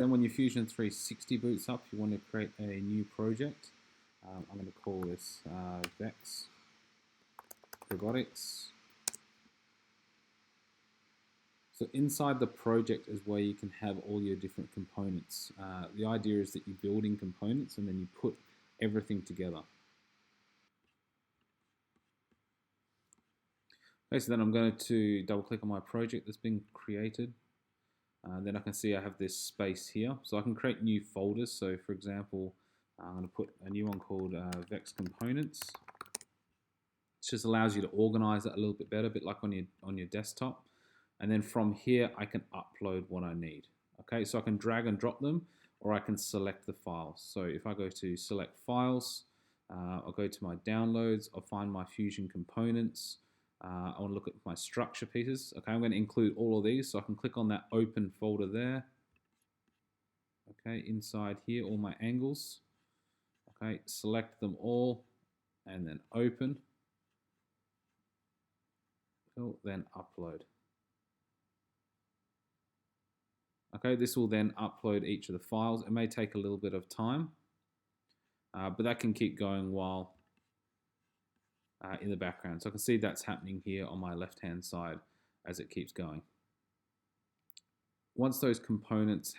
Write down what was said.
Then when your Fusion 360 boots up, you want to create a new project. I'm going to call this VEX Robotics. So inside the project is where you can have all your different components. The idea is that you're building components and then you put everything together. Okay, so then I'm going to double click on my project that's been created. Then I can see I have this space here. So I can create new folders. So for example, I'm going to put a new one called VEX Components. It just allows you to organize it a little bit better, a bit like on your desktop. And then from here, I can upload what I need. Okay, so I can drag and drop them, or I can select the files. So if I go to select files, I'll go to my downloads, I'll find my Fusion components. I want to look at my structure pieces. Okay, I'm going to include all of these, so I can click on that open folder there. Okay, inside here, all my angles. Okay, select them all, and then open. Cool, then upload. Okay, this will then upload each of the files. It may take a little bit of time, but that can keep going while in the background. So I can see that's happening here on my left-hand side as it keeps going. Once those components